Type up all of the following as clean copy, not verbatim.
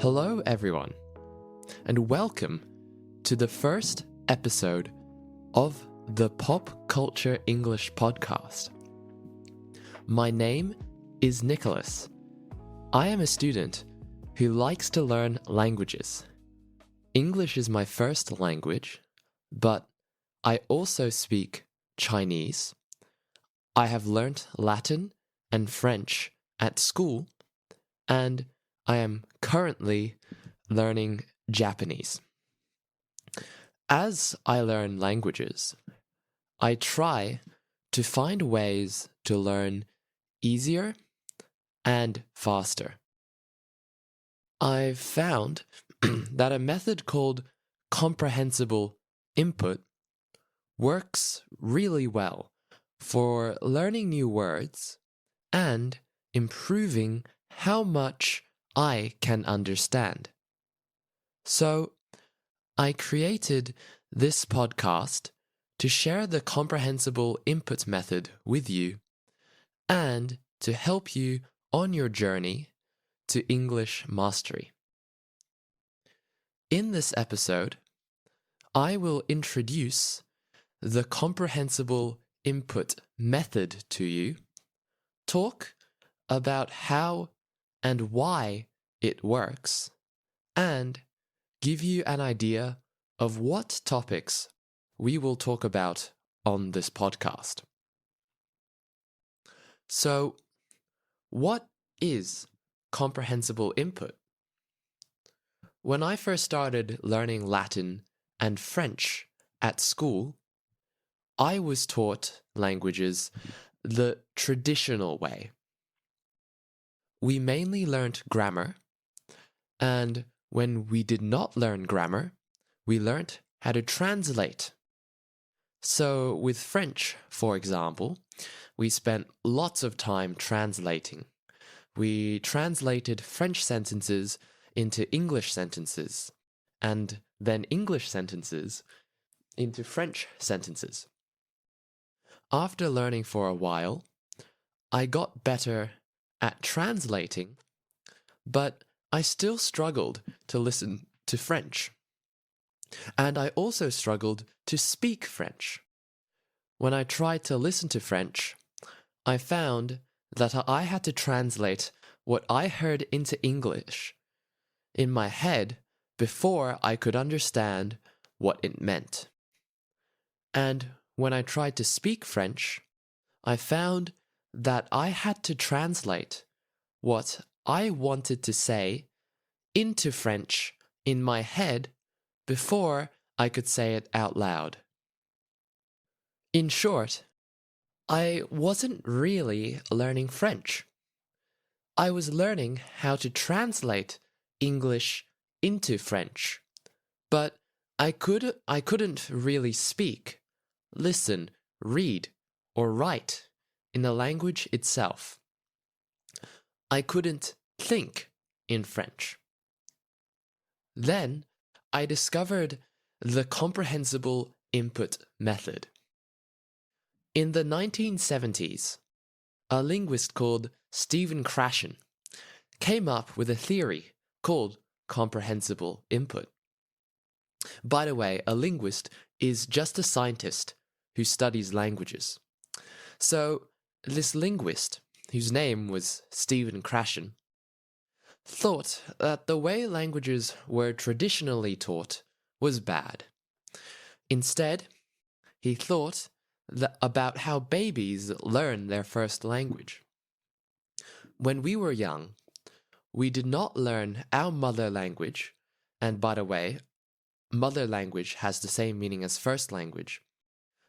Hello, everyone, and welcome to the first episode of the Pop Culture English podcast. My name is Nicholas. I am a student who likes to learn languages. English is my first language, but I also speak Chinese. I have learnt Latin and French at school, and I am currently learning Japanese. As I learn languages, I try to find ways to learn easier and faster. I've found that a method called comprehensible input works really well for learning new words and improving how much I can understand. So, I created this podcast to share the comprehensible input method with you and to help you on your journey to English mastery. In this episode, I will introduce the comprehensible input method to you, talk about how and why it works, and give you an idea of what topics we will talk about on this podcast. So, what is comprehensible input? When I first started learning Latin and French at school, I was taught languages the traditional way. We mainly learnt grammar, and when we did not learn grammar, we learnt how to translate. So with French, for example, we spent lots of time translating. We translated French sentences into English sentences, and then English sentences into French sentences. After learning for a while, I got better at translating, but I still struggled to listen to French. And I also struggled to speak French. When I tried to listen to French, I found that I had to translate what I heard into English in my head before I could understand what it meant. And when I tried to speak French, I found that I had to translate what I wanted to say into French in my head before I could say it out loud. In short, I wasn't really learning French. I was learning how to translate English into French, but I couldn't really speak, listen, read, or write in the language itself. I couldn't think in French. Then I discovered the comprehensible input method. In the 1970s, a linguist called Stephen Krashen came up with a theory called comprehensible input. By the way, a linguist is just a scientist who studies languages. So, this linguist, whose name was Stephen Krashen, thought that the way languages were traditionally taught was bad. Instead, he thought about how babies learn their first language. When we were young, we did not learn our mother language, and by the way, mother language has the same meaning as first language.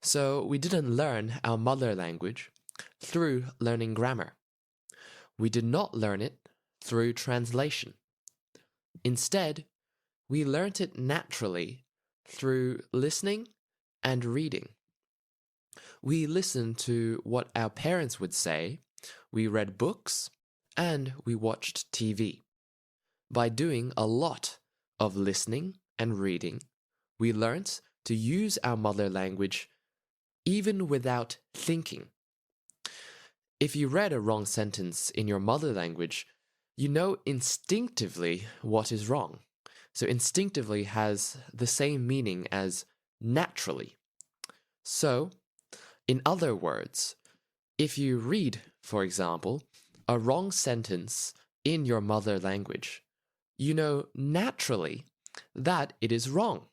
So we didn't learn our mother language through learning grammar. We did not learn it through translation. Instead, we learnt it naturally through listening and reading. We listened to what our parents would say, we read books, and we watched TV. By doing a lot of listening and reading, we learnt to use our mother language even without thinking. If you read a wrong sentence in your mother language, you know instinctively what is wrong. So instinctively has the same meaning as naturally. So, in other words, if you read, for example, a wrong sentence in your mother language, you know naturally that it is wrong.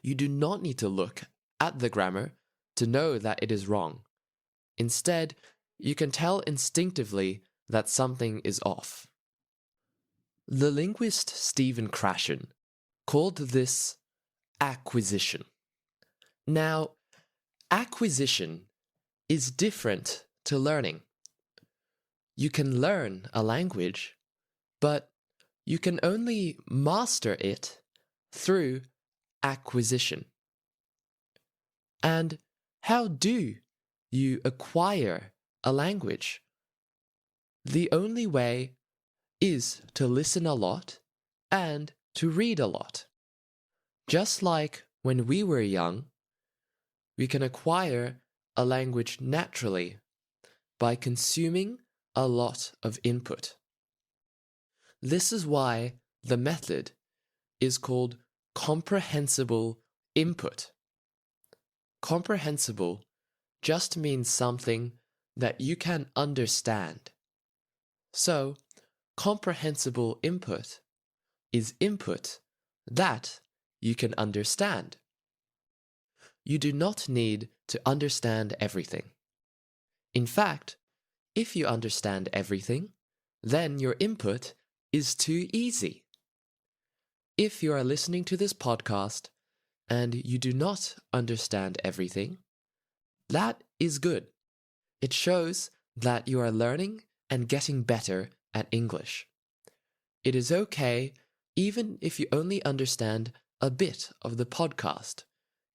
You do not need to look at the grammar to know that it is wrong. Instead, you can tell instinctively that something is off. The linguist Stephen Krashen called this acquisition. Now, acquisition is different to learning. You can learn a language, but you can only master it through acquisition. And how do you acquire a language? The only way is to listen a lot and to read a lot. Just like when we were young, we can acquire a language naturally by consuming a lot of input. This is why the method is called comprehensible input. Comprehensible just means something that you can understand. So, comprehensible input is input that you can understand. You do not need to understand everything. In fact, if you understand everything, then your input is too easy. If you are listening to this podcast and you do not understand everything, that is good. It shows that you are learning and getting better at English. It is okay even if you only understand a bit of the podcast,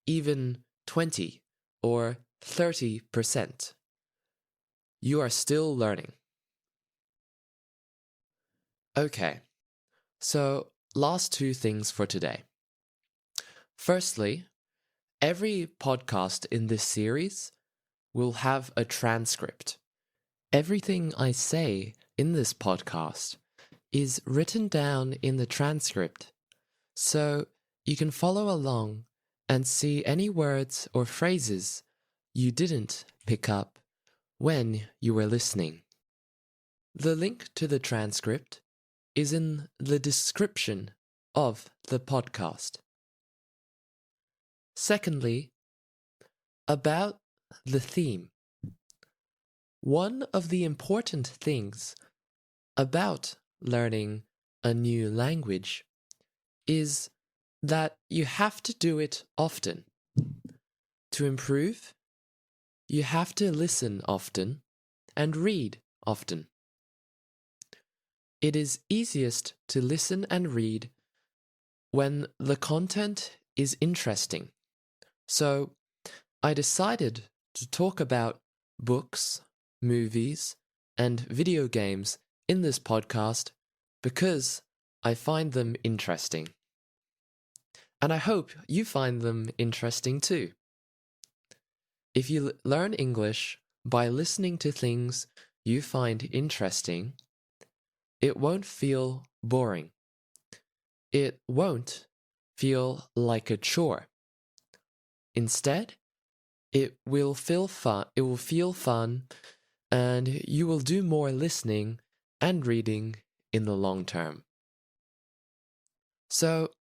even 20 or 30%. You are still learning. Okay, so last two things for today. Firstly, every podcast in this series will have a transcript. Everything I say in this podcast is written down in the transcript, so you can follow along and see any words or phrases you didn't pick up when you were listening. The link to the transcript is in the description of the podcast. Secondly, about the theme. One of the important things about learning a new language is that you have to do it often. To improve, you have to listen often and read often. It is easiest to listen and read when the content is interesting. So, I decided to talk about books, movies, and video games in this podcast because I find them interesting. And I hope you find them interesting too. If you learn English by listening to things you find interesting, it won't feel boring. It won't feel like a chore. Instead, it will feel fun, and you will do more listening and reading in the long term. So,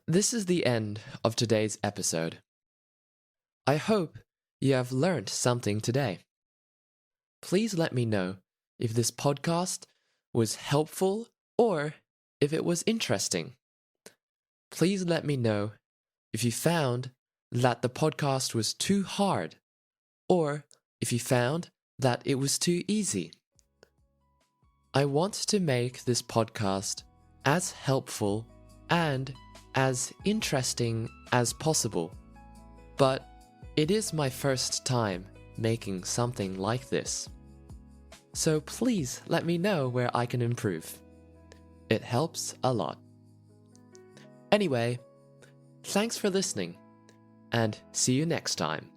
this is the end of today's episode. I hope you have learned something today. Please let me know if this podcast was helpful or if it was interesting. Please let me know if you found that the podcast was too hard or if you found that it was too easy. I want to make this podcast as helpful and as interesting as possible, but it is my first time making something like this. So please let me know where I can improve. It helps a lot. Anyway, thanks for listening, and see you next time.